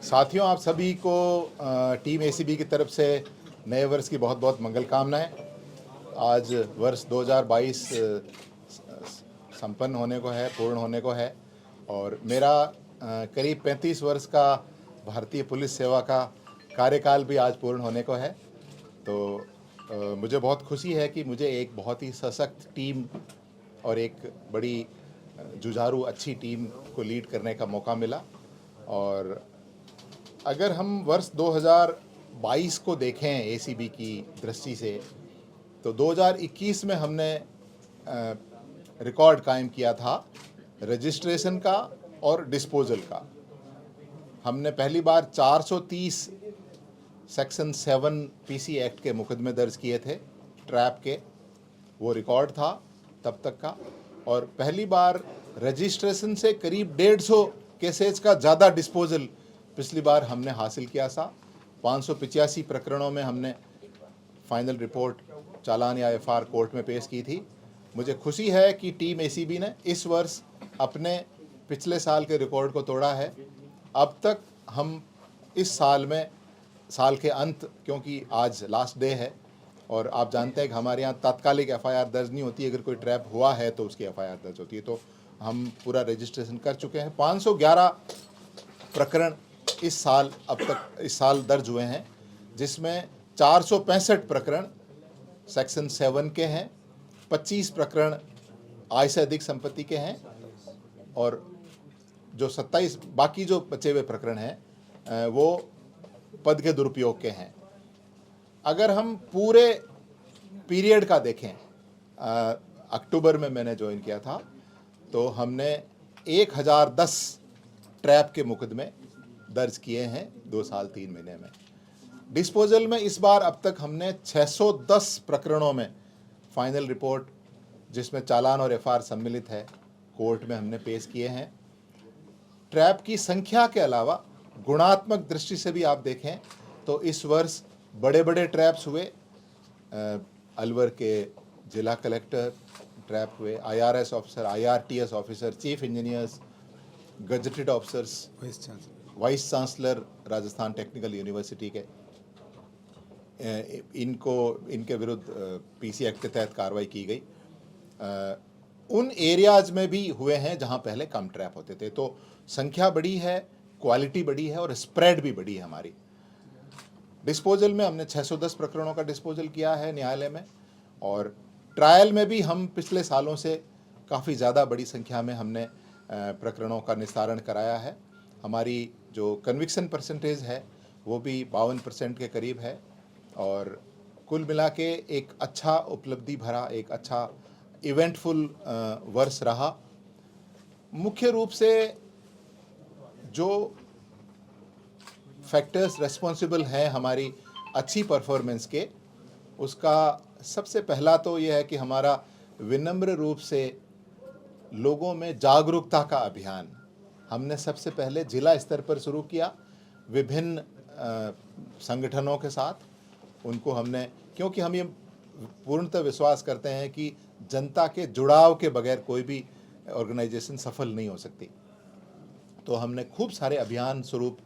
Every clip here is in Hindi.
साथियों, आप सभी को टीम एसीबी की तरफ से नए वर्ष की बहुत बहुत मंगल कामनाएं। आज वर्ष 2022 संपन्न होने को है, पूर्ण होने को है और मेरा करीब 35 वर्ष का भारतीय पुलिस सेवा का कार्यकाल भी आज पूर्ण होने को है। तो मुझे बहुत खुशी है कि मुझे एक बहुत ही सशक्त टीम और एक बड़ी जुझारू अच्छी टीम को लीड करने का मौका मिला। और अगर हम वर्ष 2022 को देखें एसीबी की दृष्टि से, तो 2021 में हमने रिकॉर्ड कायम किया था रजिस्ट्रेशन का और डिस्पोजल का। हमने पहली बार 430 सेक्शन 7 पीसी एक्ट के मुकदमे दर्ज किए थे ट्रैप के, वो रिकॉर्ड था तब तक का। और पहली बार रजिस्ट्रेशन से करीब 150 केसेज का ज़्यादा डिस्पोजल पिछली बार हमने हासिल किया था। 585 प्रकरणों में हमने फाइनल रिपोर्ट चालान या एफआर कोर्ट में पेश की थी। मुझे खुशी है कि टीम एसीबी ने इस वर्ष अपने पिछले साल के रिकॉर्ड को तोड़ा है। अब तक हम इस साल में, साल के अंत, क्योंकि आज लास्ट डे है और आप जानते हैं कि हमारे यहाँ तात्कालिक एफआईआर दर्ज नहीं होती, अगर कोई ट्रैप हुआ है तो उसकी एफआईआर दर्ज होती है। तो हम पूरा रजिस्ट्रेशन कर चुके हैं। 511 प्रकरण इस साल अब तक इस साल दर्ज हुए हैं, जिसमें 465 प्रकरण सेक्शन 7 के हैं, 25 प्रकरण आय से अधिक संपत्ति के हैं और जो 27 बाकी जो बचे हुए प्रकरण हैं वो पद के दुरुपयोग के हैं। अगर हम पूरे पीरियड का देखें, अक्टूबर में मैंने ज्वाइन किया था तो हमने 1010 ट्रैप के मुकदमे दर्ज किए हैं 2 साल 3 महीने में। डिस्पोजल में इस बार अब तक हमने 610 प्रकरणों में फाइनल रिपोर्ट, जिसमें चालान और एफआर सम्मिलित है, कोर्ट में हमने पेश किए हैं। ट्रैप की संख्या के अलावा गुणात्मक दृष्टि से भी आप देखें तो इस वर्ष बड़े बड़े ट्रैप्स हुए। अलवर के जिला कलेक्टर ट्रैप हुए, IRS officer, IRTS officer, chief engineers, gazetted officers, vice chancellor Rajasthan technical university के, इनके विरुद्ध पीसी एक्ट के तहत कार्रवाई की गई। उन एरियाज में भी हुए हैं जहां पहले कम ट्रैप होते थे। तो संख्या बड़ी है, क्वालिटी बड़ी है और स्प्रेड भी बड़ी है हमारी। डिस्पोजल में हमने 610 प्रकरणों का डिस्पोजल किया है न्यायालय में, और ट्रायल में भी हम पिछले सालों से काफ़ी ज़्यादा बड़ी संख्या में हमने प्रकरणों का निस्तारण कराया है। हमारी जो कन्विक्शन परसेंटेज है वो भी 52% के करीब है और कुल मिला के एक अच्छा उपलब्धि भरा, एक अच्छा इवेंटफुल वर्ष रहा। मुख्य रूप से जो फैक्टर्स रेस्पॉन्सिबल हैं हमारी अच्छी परफॉर्मेंस के, उसका सबसे पहला तो यह है कि हमारा विनम्र रूप से लोगों में जागरूकता का अभियान हमने सबसे पहले जिला स्तर पर शुरू किया, विभिन्न संगठनों के साथ। उनको हमने, क्योंकि हम ये पूर्णतः विश्वास करते हैं कि जनता के जुड़ाव के बगैर कोई भी ऑर्गेनाइजेशन सफल नहीं हो सकती, तो हमने खूब सारे अभियान स्वरूप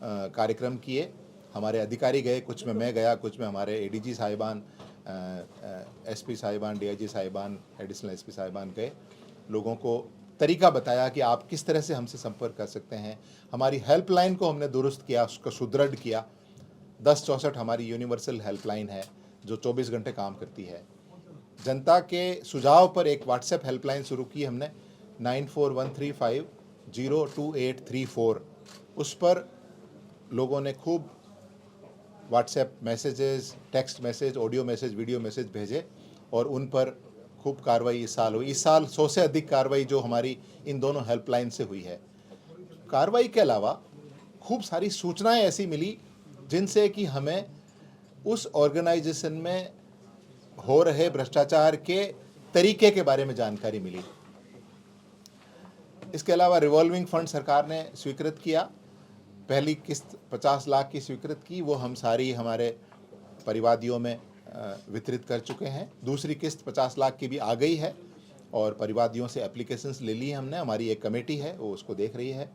कार्यक्रम किए। हमारे अधिकारी गए, कुछ में मैं गया, कुछ में हमारे एडीजी साहिबान, एसपी साहिबान, डीआईजी साहिबान, एडिशनल एसपी साहिबान गए, लोगों को तरीका बताया कि आप किस तरह से हमसे संपर्क कर सकते हैं। हमारी हेल्पलाइन को हमने दुरुस्त किया, उसको सुदृढ़ किया। 1064 हमारी यूनिवर्सल हेल्पलाइन है जो 24 घंटे काम करती है। जनता के सुझाव पर एक व्हाट्सएप हेल्पलाइन शुरू की हमने, 9413502834। उस पर लोगों ने खूब WhatsApp messages, text message, audio message, video message भेजे और उन पर खूब कार्रवाई इस साल हुई। इस साल 100 से अधिक कार्रवाई जो हमारी इन दोनों हेल्पलाइन से हुई है। कार्रवाई के अलावा खूब सारी सूचनाएं ऐसी मिली जिनसे कि हमें उस ऑर्गेनाइजेशन में हो रहे भ्रष्टाचार के तरीके के बारे में जानकारी मिली। इसके अलावा रिवॉल्विंग फंड सरकार ने स्वीकृत किया। पहली किस्त 50 लाख की स्वीकृत की, वो हम सारी हमारे परिवादियों में वितरित कर चुके हैं। दूसरी किस्त 50 लाख की भी आ गई है और परिवादियों से एप्लीकेशंस ले ली हमने। हमारी एक कमेटी है वो उसको देख रही है।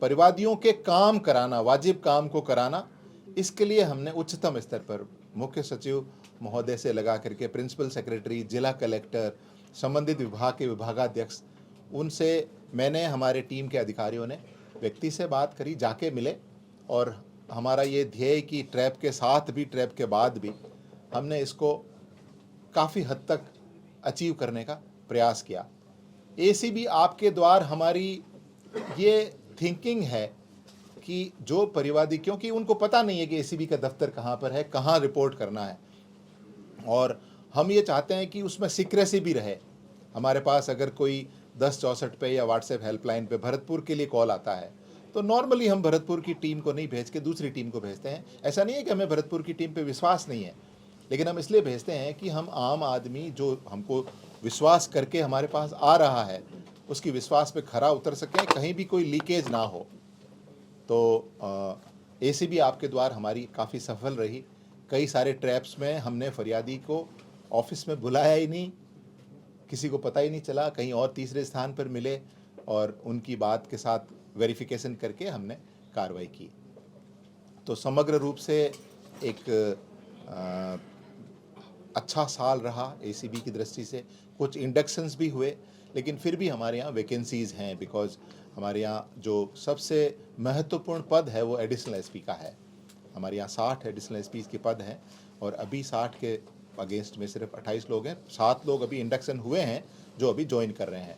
परिवादियों के काम कराना, वाजिब काम को कराना, इसके लिए हमने उच्चतम स्तर पर मुख्य सचिव महोदय से लगा करके प्रिंसिपल सेक्रेटरी, जिला कलेक्टर, संबंधित विभाग के विभागाध्यक्ष, उनसे मैंने, हमारे टीम के अधिकारियों ने व्यक्ति से बात करी, जाके मिले, और हमारा ये ध्येय कि ट्रैप के साथ भी, ट्रैप के बाद भी हमने इसको काफ़ी हद तक अचीव करने का प्रयास किया। एसीबी आपके द्वार हमारी ये थिंकिंग है कि जो परिवादी, क्योंकि उनको पता नहीं है कि एसीबी का दफ्तर कहाँ पर है, कहाँ रिपोर्ट करना है, और हम ये चाहते हैं कि उसमें सीक्रेसी भी रहे। हमारे पास अगर कोई 1064 पे या व्हाट्सएप हेल्पलाइन पे भरतपुर के लिए कॉल आता है, तो नॉर्मली हम भरतपुर की टीम को नहीं भेज के दूसरी टीम को भेजते हैं। ऐसा नहीं है कि हमें भरतपुर की टीम पे विश्वास नहीं है, लेकिन हम इसलिए भेजते हैं कि हम आम आदमी जो हमको विश्वास करके हमारे पास आ रहा है, उसकी विश्वास पे खरा उतर सकें, कहीं भी कोई लीकेज ना हो। तो एसीबी आपके द्वार हमारी काफ़ी सफल रही। कई सारे ट्रैप्स में हमने फरियादी को ऑफिस में बुलाया ही नहीं, किसी को पता ही नहीं चला, कहीं और तीसरे स्थान पर मिले, और उनकी बात के साथ वेरिफिकेशन करके हमने कार्रवाई की। तो समग्र रूप से एक अच्छा साल रहा एसीबी की दृष्टि से। कुछ इंडक्शंस भी हुए, लेकिन फिर भी हमारे यहाँ वैकेंसीज़ हैं, बिकॉज हमारे यहाँ जो सबसे महत्वपूर्ण पद है वो एडिशनल एसपी का है। हमारे यहाँ 60 एडिशनल एसपी के पद हैं, और अभी 60 के अगेंस्ट में सिर्फ 28 लोग हैं। 7 लोग अभी इंडक्शन हुए हैं जो अभी ज्वाइन कर रहे हैं।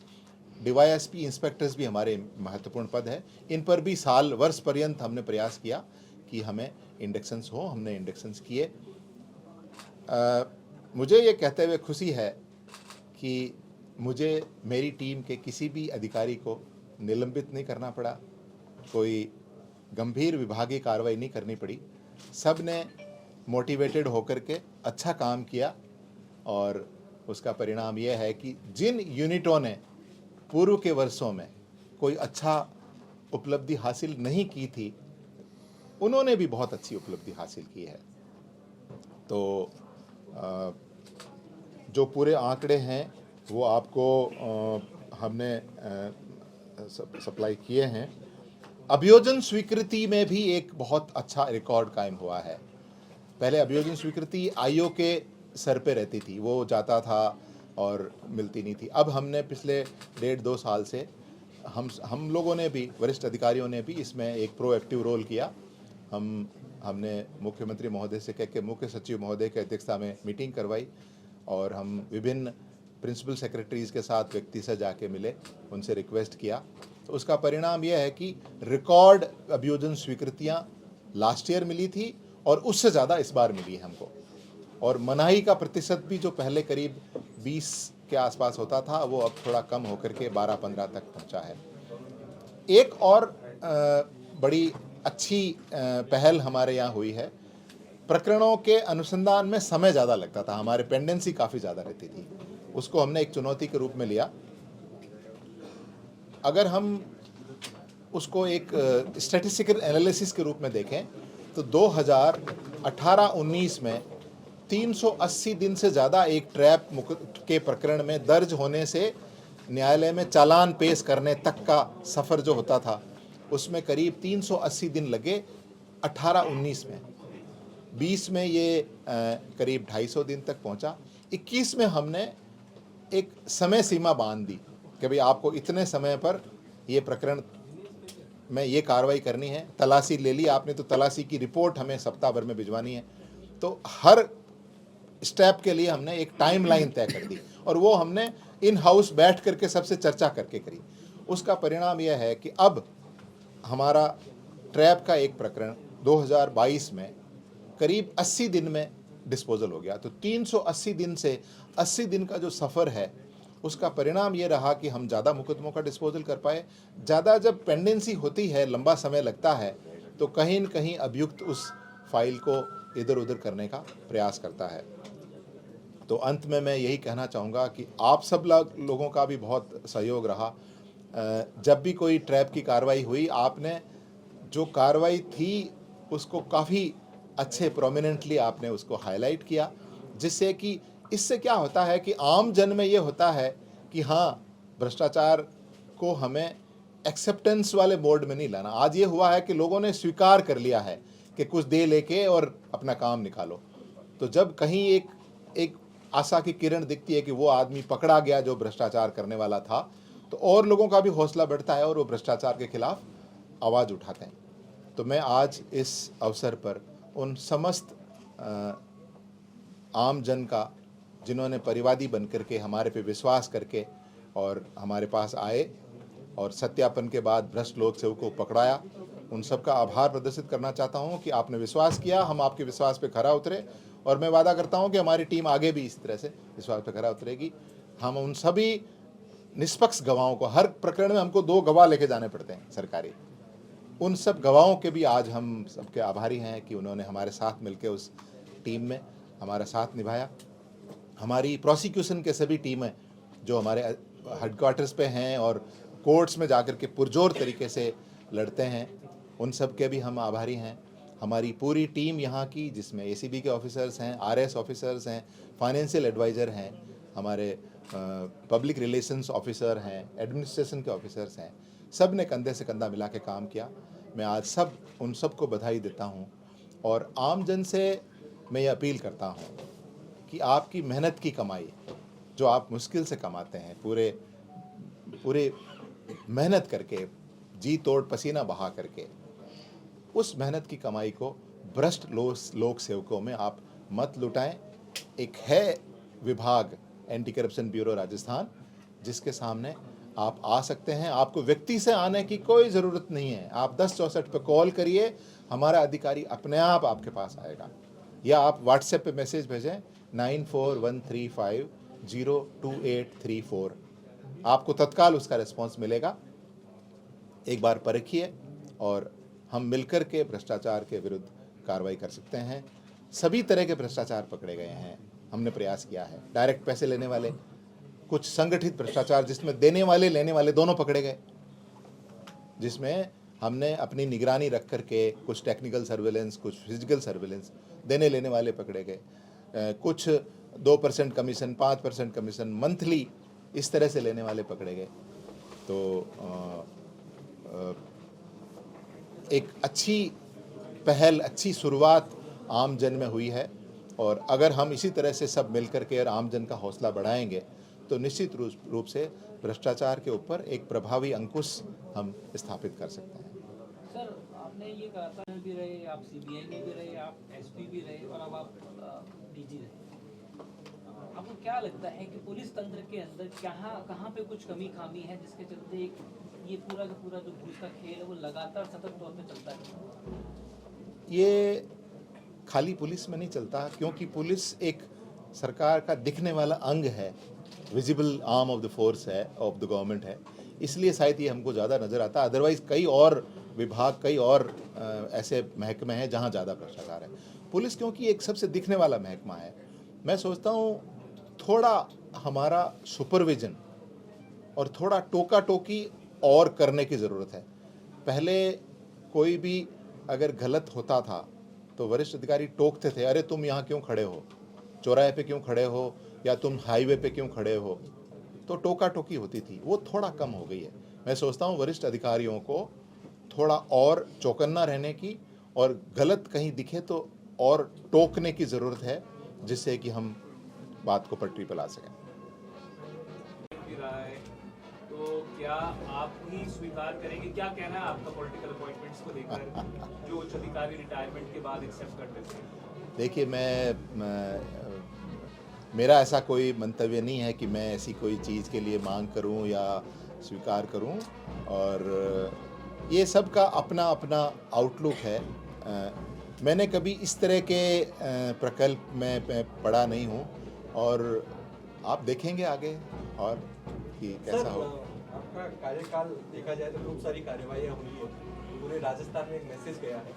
डीवाईएसपी इंस्पेक्टर्स भी हमारे महत्वपूर्ण पद है। इन पर भी साल वर्ष पर्यंत हमने प्रयास किया कि हमें इंडक्शंस हो, हमने इंडक्शंस किए। मुझे ये कहते हुए खुशी है कि मुझे मेरी टीम के किसी भी अधिकारी को निलंबित नहीं करना पड़ा, कोई गंभीर विभागीय कार्रवाई नहीं करनी पड़ी। सब ने मोटिवेटेड होकर के अच्छा काम किया, और उसका परिणाम यह है कि जिन यूनिटों ने पूर्व के वर्षों में कोई अच्छा उपलब्धि हासिल नहीं की थी, उन्होंने भी बहुत अच्छी उपलब्धि हासिल की है। तो जो पूरे आंकड़े हैं वो आपको हमने सप्लाई किए हैं। अभियोजन स्वीकृति में भी एक बहुत अच्छा रिकॉर्ड कायम हुआ है। पहले अभियोजन स्वीकृति आईओ के सर पे रहती थी, वो जाता था और मिलती नहीं थी। अब हमने पिछले 1.5-2 साल से हम लोगों ने भी, वरिष्ठ अधिकारियों ने भी इसमें एक प्रोएक्टिव रोल किया। हमने मुख्यमंत्री महोदय से कह के मुख्य सचिव महोदय की अध्यक्षता में मीटिंग करवाई, और हम विभिन्न प्रिंसिपल सेक्रेटरीज़ के साथ व्यक्ति से जाके मिले, उनसे रिक्वेस्ट किया। तो उसका परिणाम यह है कि रिकॉर्ड अभियोजन स्वीकृतियाँ लास्ट ईयर मिली थी, और उससे ज़्यादा इस बार मिली है हमको। और मनाही का प्रतिशत भी जो पहले करीब 20 के आसपास होता था, वो अब थोड़ा कम होकर के 12-15 तक पहुंचा है। एक और बड़ी अच्छी पहल हमारे यहाँ हुई है। प्रकरणों के अनुसंधान में समय ज़्यादा लगता था, हमारे पेंडेंसी काफ़ी ज़्यादा रहती थी, उसको हमने एक चुनौती के रूप में लिया। अगर हम उसको एक स्टैटिस्टिकल एनालिसिस के रूप में देखें तो 2018-19 में 380 दिन से ज़्यादा एक ट्रैप के प्रकरण में दर्ज होने से न्यायालय में चालान पेश करने तक का सफ़र जो होता था, उसमें करीब 380 दिन लगे 18-19 में। 20 में ये करीब 250 दिन तक पहुंचा। 21 में हमने एक समय सीमा बांध दी कि भाई आपको इतने समय पर ये प्रकरण में ये कार्रवाई करनी है। तलाशी ले ली आपने, तो तलाशी की रिपोर्ट हमें सप्ताह भर में भिजवानी है। तो हर स्टेप के लिए हमने एक टाइमलाइन तय कर दी, और वो हमने इन हाउस बैठ करके सबसे चर्चा करके करी। उसका परिणाम यह है कि अब हमारा ट्रैप का एक प्रकरण 2022 में करीब 80 दिन में डिस्पोजल हो गया। तो 380 दिन से 80 दिन का जो सफ़र है, उसका परिणाम ये रहा कि हम ज़्यादा मुकदमों का डिस्पोजल कर पाए। ज़्यादा जब पेंडेंसी होती है, लंबा समय लगता है, तो कहीं न कहीं अभियुक्त उस फाइल को इधर उधर करने का प्रयास करता है। तो अंत में मैं यही कहना चाहूँगा कि आप सब लोगों का भी बहुत सहयोग रहा। जब भी कोई ट्रैप की कार्रवाई हुई, आपने जो कार्रवाई थी उसको काफ़ी अच्छे प्रोमिनेंटली आपने उसको हाईलाइट किया, जिससे कि इससे क्या होता है कि आम जन में ये होता है कि हाँ, भ्रष्टाचार को हमें एक्सेप्टेंस वाले मोड में नहीं लाना। आज ये हुआ है कि लोगों ने स्वीकार कर लिया है कि कुछ दे लेके और अपना काम निकालो। तो जब कहीं एक आशा की किरण दिखती है कि वो आदमी पकड़ा गया जो भ्रष्टाचार करने वाला था, तो और लोगों का भी हौसला बढ़ता है और वो भ्रष्टाचार के खिलाफ आवाज़ उठाते हैं। तो मैं आज इस अवसर पर उन समस्त आम जन का, जिन्होंने परिवादी बन करके हमारे पे विश्वास करके और हमारे पास आए और सत्यापन के बाद भ्रष्ट लोक सेवकों को पकड़ाया, उन सब का आभार प्रदर्शित करना चाहता हूं कि आपने विश्वास किया, हम आपके विश्वास पे खरा उतरे और मैं वादा करता हूं कि हमारी टीम आगे भी इस तरह से विश्वास पे खरा उतरेगी। हम उन सभी निष्पक्ष गवाहों को, हर प्रकरण में हमको 2 गवाह लेके जाने पड़ते हैं सरकारी, उन सब गवाहों के भी आज हम सबके आभारी हैं कि उन्होंने हमारे साथ मिलकर उस टीम में हमारा साथ निभाया। हमारी प्रोसिक्यूशन के सभी टीमें जो हमारे हेडक्वार्टर्स पे हैं और कोर्ट्स में जाकर के पुरजोर तरीके से लड़ते हैं, उन सब के भी हम आभारी हैं। हमारी पूरी टीम यहाँ की, जिसमें एसीबी के ऑफिसर्स हैं, आरएस ऑफिसर्स हैं, फाइनेंशियल एडवाइज़र हैं, हमारे पब्लिक रिलेशंस ऑफिसर हैं, एडमिनिस्ट्रेशन के ऑफिसर्स हैं, सब ने कंधे से कंधा मिला के काम किया। मैं आज उन सब को बधाई देता हूँ और आम जन से मैं ये अपील करता हूँ कि आपकी मेहनत की कमाई जो आप मुश्किल से कमाते हैं, पूरे मेहनत करके, जी तोड़ पसीना बहा करके, उस मेहनत की कमाई को भ्रष्ट लोक सेवकों में आप मत लुटाएं। एक है विभाग एंटी करप्शन ब्यूरो राजस्थान, जिसके सामने आप आ सकते हैं। आपको व्यक्ति से आने की कोई ज़रूरत नहीं है। आप 1064 पे कॉल करिए, हमारा अधिकारी अपने आप आपके पास आएगा, या आप व्हाट्सएप पे मैसेज भेजें 9413502834। आपको तत्काल उसका रिस्पांस मिलेगा। एक बार परखिए और हम मिलकर के भ्रष्टाचार के विरुद्ध कार्रवाई कर सकते हैं। सभी तरह के भ्रष्टाचार पकड़े गए हैं, हमने प्रयास किया है। डायरेक्ट पैसे लेने वाले, कुछ संगठित भ्रष्टाचार जिसमें देने वाले लेने वाले दोनों पकड़े गए, जिसमें हमने अपनी निगरानी रख करके कुछ टेक्निकल सर्वेलेंस, कुछ फिजिकल सर्वेलेंस, देने लेने वाले पकड़े गए। कुछ 2% कमीशन, 5% कमीशन मंथली इस तरह से लेने वाले पकड़े गए। तो एक अच्छी पहल, अच्छी शुरुआत आम जन में हुई है और अगर हम इसी तरह से सब मिलकर के और आम जन का हौसला बढ़ाएंगे तो निश्चित रूप से भ्रष्टाचार के ऊपर एक प्रभावी अंकुश हम स्थापित कर सकते हैं। सर, आपने ये कहा था भी रहे, आप सीबीआई में भी रहे, आप एसपी भी रहे और अब आप डीजी रहे। आपको क्या लगता है कि पुलिस तंत्र के अंदर कहाँ पे कुछ कमी खामी है जिसके चलते ये पूरा का पूरा जो घूस का खेल है वो लगातार सतत तौर पे चलता है? ये खाली पुलिस में नहीं चलता, क्योंकि पुलिस एक सरकार का दिखने वाला अंग है, visible arm of the force है, ऑफ द गवर्नमेंट है, इसलिए शायद ये हमको ज़्यादा नज़र आता है। अदरवाइज़ कई और विभाग, कई और ऐसे महकमे हैं जहाँ ज़्यादा भ्रष्टाचार है। पुलिस क्योंकि एक सबसे दिखने वाला महकमा है, मैं सोचता हूँ थोड़ा हमारा सुपरविजन और थोड़ा टोका टोकी और करने की ज़रूरत है। पहले कोई भी अगर गलत होता था तो वरिष्ठ अधिकारी टोकते थे, अरे तुम यहाँ क्यों खड़े हो, चौराहे पे क्यों खड़े हो, या तुम हाईवे पे क्यों खड़े हो, तो टोका टोकी होती थी, वो थोड़ा कम हो गई है। मैं सोचता हूँ वरिष्ठ अधिकारियों को थोड़ा और चौकन्ना रहने की और गलत कहीं दिखे तो और टोकने की ज़रूरत है, जिससे कि हम बात को पटरी पर ला सकें। तो क्या आप ही स्वीकार करेंगे, क्या कहना है आपका पॉलिटिकल अपॉइंटमेंट्स को लेकर जो उच्च अधिकारी रिटायरमेंट के बाद एक्सेप्ट करते थे? देखिए, मेरा ऐसा कोई मंतव्य नहीं है कि मैं ऐसी कोई चीज़ के लिए मांग करूं या स्वीकार करूं, और ये सब का अपना अपना आउटलुक है। मैंने कभी इस तरह के प्रकल्प में पढ़ा नहीं हूं, और आप देखेंगे आगे और कि कैसा हो। आपका कार्यकाल देखा जाए तो खूब सारी कार्यवाहियाँ हुई है, पूरे राजस्थान में एक मैसेज गया है,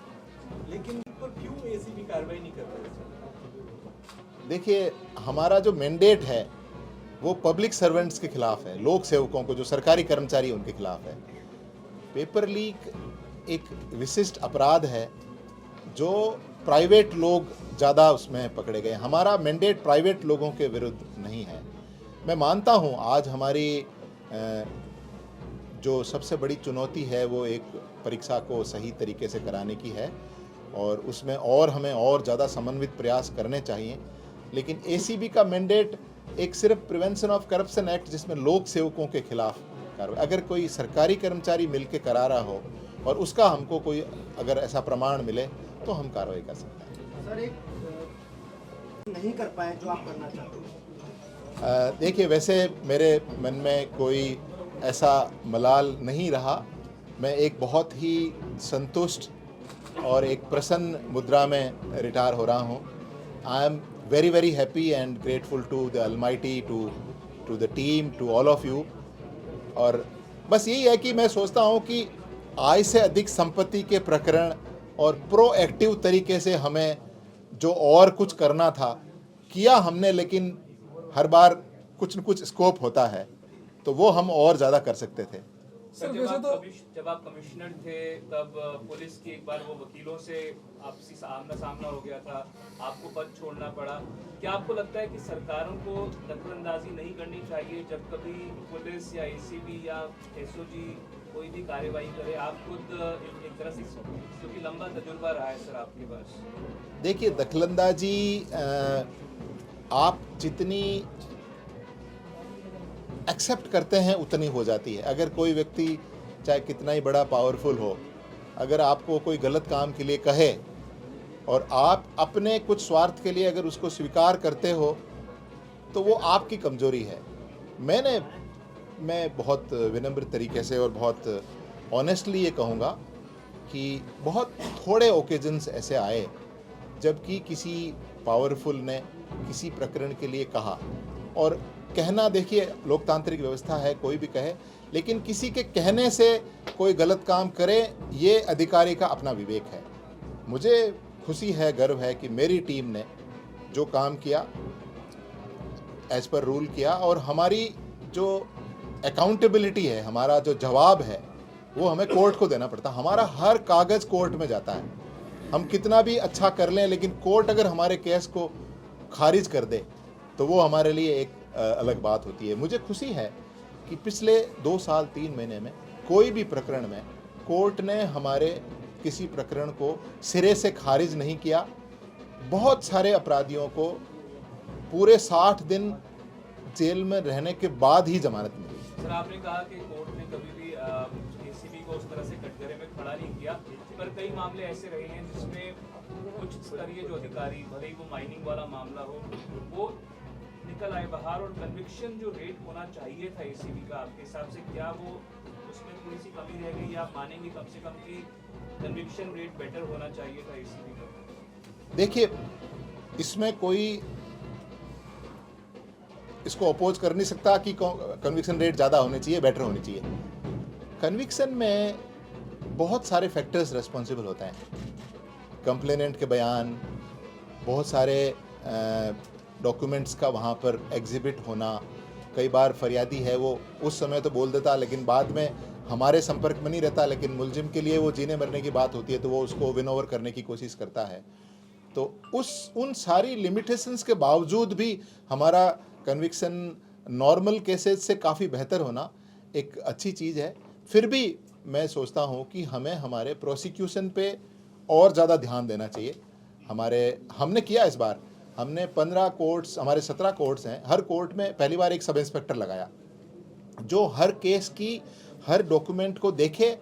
लेकिन पर क्यों एसीबी कार्रवाई नहीं कर रहे? देखिए, हमारा जो मैंडेट है वो पब्लिक सर्वेंट्स के खिलाफ है, लोक सेवकों को, जो सरकारी कर्मचारी उनके खिलाफ है। पेपर लीक एक विशिष्ट अपराध है जो प्राइवेट लोग ज़्यादा उसमें पकड़े गए। हमारा मैंडेट प्राइवेट लोगों के विरुद्ध नहीं है। मैं मानता हूँ आज हमारी जो सबसे बड़ी चुनौती है वो एक परीक्षा को सही तरीके से कराने की है और उसमें और हमें और ज़्यादा समन्वित प्रयास करने चाहिए। लेकिन एसीबी का मैंडेट एक सिर्फ प्रिवेंशन ऑफ करप्शन एक्ट, जिसमें लोक सेवकों के खिलाफ कार्रवाई, अगर कोई सरकारी कर्मचारी मिलकर करा रहा हो और उसका हमको कोई अगर ऐसा प्रमाण मिले तो हम कार्रवाई कर सकते हैं। सर, एक नहीं कर पाए जो आप करना चाहते हैं? देखिए, वैसे मेरे मन में कोई ऐसा मलाल नहीं रहा। मैं एक बहुत ही संतुष्ट और एक प्रसन्न मुद्रा में रिटायर हो रहा हूँ। I am very very happy and grateful to the almighty, to the team, to all of you. और बस यही है कि मैं सोचता हूँ कि आय से अधिक संपत्ति के प्रकरण और प्रोएक्टिव तरीके से हमें जो और कुछ करना था किया हमने, लेकिन हर बार कुछ न कुछ स्कोप होता है तो वो हम और ज़्यादा कर सकते थे। सर, जब आप कमिश्नर थे तब पुलिस की एक बार वो वकीलों से आपसी आमना सामना हो गया था, आपको पद छोड़ना पड़ा। क्या आपको लगता है कि सरकारों को दखलंदाजी नहीं करनी चाहिए जब कभी पुलिस या एसीबी या एसओजी कोई भी कार्यवाही करे? आप खुद एक तरह से, क्योंकि लंबा तजुर्बा रहा है सर आपके पास। देखिए, दखलंदाजी आप जितनी एक्सेप्ट करते हैं उतनी हो जाती है। अगर कोई व्यक्ति चाहे कितना ही बड़ा पावरफुल हो, अगर आपको कोई गलत काम के लिए कहे और आप अपने कुछ स्वार्थ के लिए अगर उसको स्वीकार करते हो तो वो आपकी कमजोरी है। मैं बहुत विनम्र तरीके से और बहुत ऑनेस्टली ये कहूँगा कि बहुत थोड़े ओकेजन्स ऐसे आए जबकि किसी पावरफुल ने किसी प्रकरण के लिए कहा। और कहना, देखिए लोकतांत्रिक व्यवस्था है, कोई भी कहे, लेकिन किसी के कहने से कोई गलत काम करे ये अधिकारी का अपना विवेक है। मुझे खुशी है, गर्व है कि मेरी टीम ने जो काम किया एज पर रूल किया और हमारी जो अकाउंटेबिलिटी है, हमारा जो जवाब है वो हमें कोर्ट को देना पड़ता है। हमारा हर कागज़ कोर्ट में जाता है। हम कितना भी अच्छा कर लें लेकिन कोर्ट अगर हमारे केस को खारिज कर दे तो वो हमारे लिए एक अलग बात होती है। मुझे खुशी है कि पिछले 2 साल 3 महीने में कोई भी प्रकरण में कोर्ट ने हमारे किसी प्रकरण को सिरे से खारिज नहीं किया। बहुत सारे अपराधियों को पूरे 60 दिन जेल में रहने के बाद ही जमानत मिली। सर, आपने कहा कि कोर्ट ने कभी भी एसीबी को उस तरह से कटघरे में खड़ा नहीं किया, पर कई मामले ऐसे रहे हैं जिसमें उच्च स्तरीय जो अधिकारी, भले ही वो माइनिंग वाला मामला हो, वो निकल आए बाहर और कन्विक्शन जो रेट होना चाहिए था एसीबी का, आपके हिसाब से क्या वो उसमें थोड़ी सी कमी रह गई, या आप मानेंगे कम से कम कि कन्विक्शन रेट बेटर होना चाहिए था एसीबी का? देखिए, इसमें कोई इसको अपोज कर नहीं सकता कि कन्विक्शन रेट ज़्यादा होनी चाहिए, बेटर होनी चाहिए। कन्विक्शन में बहुत सारे फैक्टर्स रिस्पॉन्सिबल होते हैं। कंप्लेनेंट के बयान, बहुत सारे डॉक्यूमेंट्स का वहाँ पर एग्जिबिट होना। कई बार फरियादी है वो उस समय तो बोल देता लेकिन बाद में हमारे संपर्क में नहीं रहता, लेकिन मुलजिम के लिए वो जीने मरने की बात होती है तो वो उसको विन ओवर करने की कोशिश करता है। तो उन सारी लिमिटेशंस के बावजूद भी हमारा कन्विक्शन नॉर्मल केसेस से काफ़ी बेहतर होना एक अच्छी चीज़ है। फिर भी मैं सोचता हूँ कि हमें हमारे प्रोसिक्यूशन पे और ज़्यादा ध्यान देना चाहिए। हमने किया इस बार, हमने 15 कोर्ट्स, हमारे 17 कोर्ट्स हैं, हर कोर्ट में पहली बार एक सब इंस्पेक्टर लगाया जो हर केस की हर डॉक्यूमेंट को देखे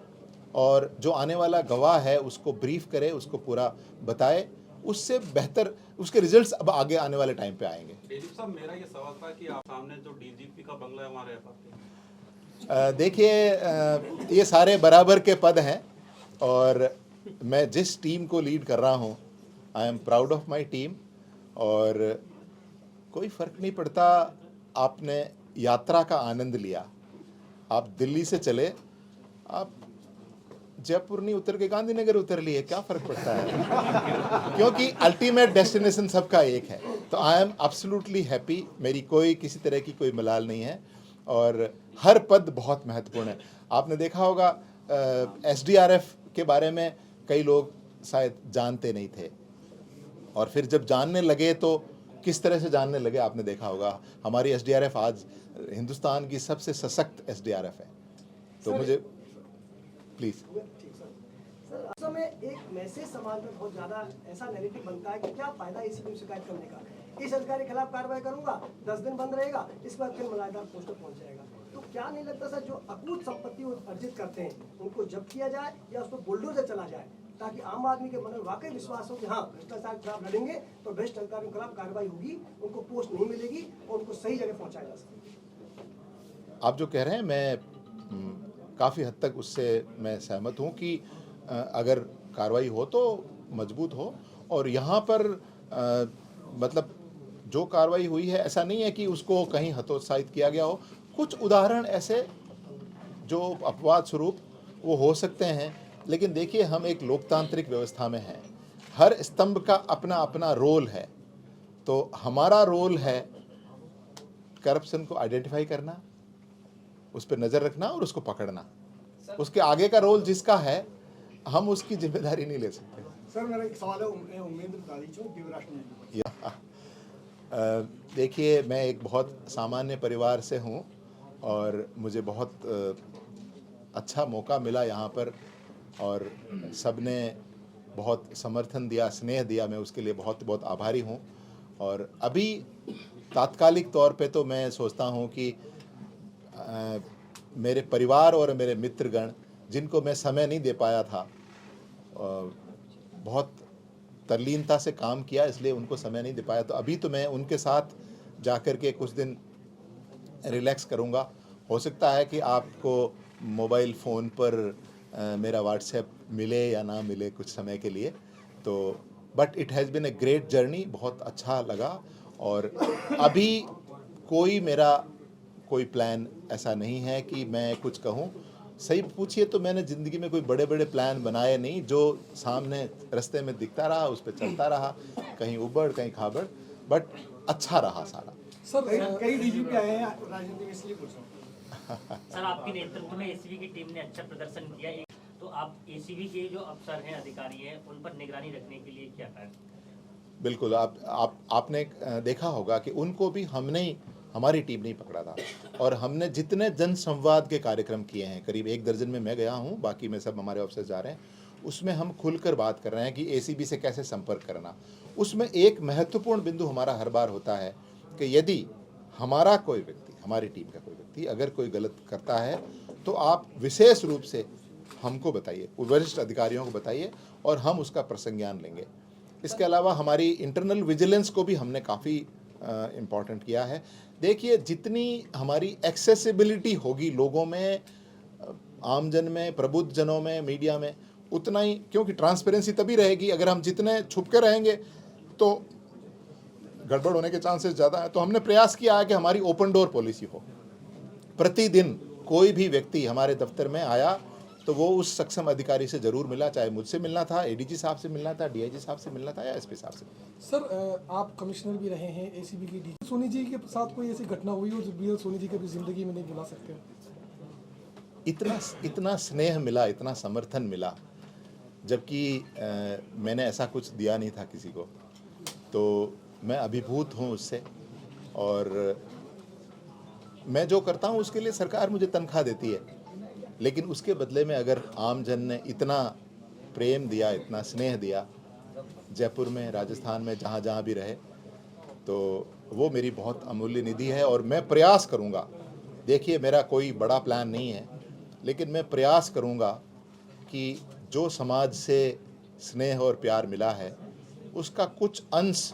और जो आने वाला गवाह है उसको ब्रीफ करे, उसको पूरा बताए। उससे बेहतर उसके रिजल्ट्स अब आगे आने वाले टाइम पे आएंगे। डीजीपी साहब, मेरा ये सवाल था कि आप सामने जो डीजीपी का बंगला है वहाँ रह पाते हैं? देखिए, ये सारे बराबर के पद हैं और मैं जिस टीम को लीड कर रहा हूँ, I am proud of my team. और कोई फ़र्क नहीं पड़ता आपने यात्रा का आनंद लिया, आप दिल्ली से चले, आप जयपुर नहीं उतर के गांधीनगर उतर लिए, क्या फ़र्क पड़ता है? क्योंकि अल्टीमेट डेस्टिनेशन सबका एक है। तो आई एम एब्सोल्युटली हैप्पी, मेरी कोई किसी तरह की कोई मलाल नहीं है और हर पद बहुत महत्वपूर्ण है। आपने देखा होगा एसडीआरएफ के बारे में कई लोग शायद जानते नहीं थे और फिर जब जानने लगे तो किस तरह से जानने लगे आपने देखा होगा। हमारी एसडीआरएफ आज हिंदुस्तान की सबसे सशक्त एसडीआरएफ है तो मुझे प्लीज़ सर उस समय एक मैसेज समाज में बहुत ज्यादा ऐसा नैरेटिव बनता है कि क्या फायदा एसीबी में शिकायत करने का, इस अधिकारी के खिलाफ कार्रवाई करूंगा, 10 दिन बंद रहेगा, इस पर फिर मलाजदार पोस्टर पहुंच जाएगा। तो क्या नहीं लगता सर, जो अकूत संपत्ति वो अर्जित करते हैं उनको जब्त किया जाए या उसको बुलडोजर चला जाए, ताकि आम आदमी के मन में वाकई विश्वास हो कि हाँ भ्रष्टाचार के खिलाफ लड़ेंगे तो भ्रष्ट अधिकारियों के खिलाफ कार्रवाई होगी, उनको पोस्ट नहीं मिलेगी और उनको सही जगह पहुंचाया जा सके। आप जो कह रहे हैं मैं काफ़ी हद तक उससे मैं सहमत हूँ कि अगर कार्रवाई हो तो मजबूत हो। और यहाँ पर मतलब जो कार्रवाई हुई है ऐसा नहीं है कि उसको कहीं हतोत्साहित किया गया हो। कुछ उदाहरण ऐसे जो अपवाद स्वरूप वो हो सकते हैं, लेकिन देखिए हम एक लोकतांत्रिक व्यवस्था में हैं, हर स्तंभ का अपना अपना रोल है। तो हमारा रोल है करप्शन को आइडेंटिफाई करना, उस पर नज़र रखना और उसको पकड़ना। उसके आगे का रोल जिसका है हम उसकी जिम्मेदारी नहीं ले सकते। सर मेरा एक सवाल है उम्मेद देखिए मैं एक बहुत सामान्य परिवार से हूँ और मुझे बहुत अच्छा मौका मिला यहाँ पर और सबने बहुत समर्थन दिया, स्नेह दिया, मैं उसके लिए बहुत बहुत आभारी हूँ। और अभी तात्कालिक तौर पे तो मैं सोचता हूँ कि मेरे परिवार और मेरे मित्रगण जिनको मैं समय नहीं दे पाया था, बहुत तरलीनता से काम किया इसलिए उनको समय नहीं दे पाया, तो अभी तो मैं उनके साथ जाकर के कुछ दिन रिलैक्स करूँगा। हो सकता है कि आपको मोबाइल फ़ोन पर मेरा व्हाट्सएप मिले या ना मिले कुछ समय के लिए, तो but it has been a great journey, बहुत अच्छा लगा। और अभी कोई प्लान ऐसा नहीं है कि मैं कुछ कहूँ। सही पूछिए तो मैंने ज़िंदगी में कोई बड़े बड़े प्लान बनाए नहीं, जो सामने रास्ते में दिखता रहा उस पर चलता रहा, कहीं उबड़ कहीं खाबड़, बट अच्छा रहा सारा। सर कई डीजीपी आए हैं राजनीति में, इसलिए पूछ रहा हूँ। सर आपके नेतृत्व में एसीबी की टीम ने अच्छा प्रदर्शन किया, तो आप एसीबी के जो अफसर हैं, अधिकारी हैं, उन पर निगरानी रखने के लिए क्या करें? बिल्कुल, आपने देखा होगा कि उनको भी हमारी टीम नहीं पकड़ा था। और हमने जितने जन संवाद के कार्यक्रम किए हैं, करीब 1 दर्जन में मैं गया हूँ, बाकी में सब हमारे ऑफिसर जा रहे हैं, उसमें हम खुलकर बात कर रहे हैं कि एसीबी से कैसे संपर्क करना। उसमें एक महत्वपूर्ण बिंदु हमारा हर बार होता है कि यदि हमारा कोई व्यक्ति, हमारी टीम का कोई व्यक्ति अगर कोई गलत करता है तो आप विशेष रूप से हमको बताइए, वरिष्ठ अधिकारियों को बताइए और हम उसका प्रसंज्ञान लेंगे। इसके अलावा हमारी इंटरनल विजिलेंस को भी हमने काफ़ी इम्पॉर्टेंट किया है। देखिए जितनी हमारी एक्सेसिबिलिटी होगी लोगों में, आमजन में, प्रबुद्ध जनों में, मीडिया में, उतना ही, क्योंकि ट्रांसपेरेंसी तभी रहेगी अगर हम जितने छुप के रहेंगे तो गड़बड़ होने के चांसेस ज़्यादा है। तो हमने प्रयास किया है कि हमारी ओपन डोर पॉलिसी हो। प्रतिदिन कोई भी व्यक्ति हमारे दफ्तर में आया तो वो उस सक्षम अधिकारी से ज़रूर मिला, चाहे मुझसे मिलना था, एडीजी साहब से मिलना था, डीआईजी साहब से मिलना था या एसपी साहब से। सर आप कमिश्नर भी रहे हैं एसीबी की, डी सोनी जी के साथ कोई ऐसी घटना हुई हो जो बीएल सोनी जी कभी ज़िंदगी में नहीं भुला सकते? इतना स्नेह मिला, इतना समर्थन मिला, जबकि मैंने ऐसा कुछ दिया नहीं था किसी को, तो मैं अभिभूत हूँ उससे। और मैं जो करता हूँ उसके लिए सरकार मुझे तनख्वाह देती है, लेकिन उसके बदले में अगर आम जन ने इतना प्रेम दिया, इतना स्नेह दिया, जयपुर में, राजस्थान में, जहाँ जहाँ भी रहे, तो वो मेरी बहुत अमूल्य निधि है। और मैं प्रयास करूँगा, देखिए मेरा कोई बड़ा प्लान नहीं है, लेकिन मैं प्रयास करूँगा कि जो समाज से स्नेह और प्यार मिला है उसका कुछ अंश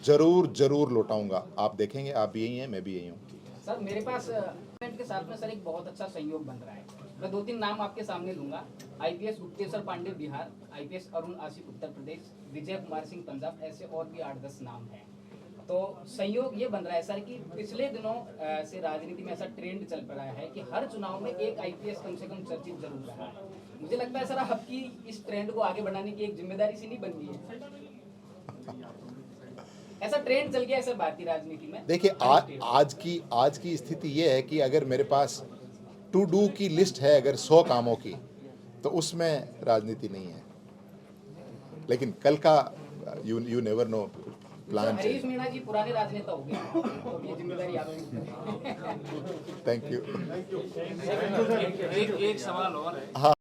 जरूर लौटाऊंगा। आप देखेंगे, आप भी यही हैं, मैं भी यही हूँ। सर मेरे पास गवर्नमेंट के साथ में सर एक बहुत अच्छा सहयोग बन रहा है। मैं 2-3 नाम आपके सामने लूंगा। आईपीएस गुप्तेश्वर पांडे बिहार, आईपीएस अरुण आसिफ उत्तर प्रदेश, विजय कुमार सिंह पंजाब, ऐसे और भी 8-10 नाम हैं। तो सहयोग ये बन रहा है सर कि पिछले दिनों से राजनीति में ऐसा ट्रेंड चल पड़ा है कि हर चुनाव में एक आईपीएस कम से कम चर्चित जरूर रहा है। मुझे लगता है सर आपकी इस ट्रेंड को आगे बढ़ाने की एक जिम्मेदारी सी नहीं बन गई है? ऐसा ट्रेंड चल गया है सर भारतीय राजनीति में। देखिए आज की स्थिति ये है कि अगर मेरे पास टू डू की लिस्ट है अगर 100 कामों की, तो उसमें राजनीति नहीं है। लेकिन कल का you never know, plan Harish चाहिए। मीणा जी पुराने राजनेता हो गए, तो ये जिम्मेदारी आप थैंक यू। एक सवाल और है। हाँ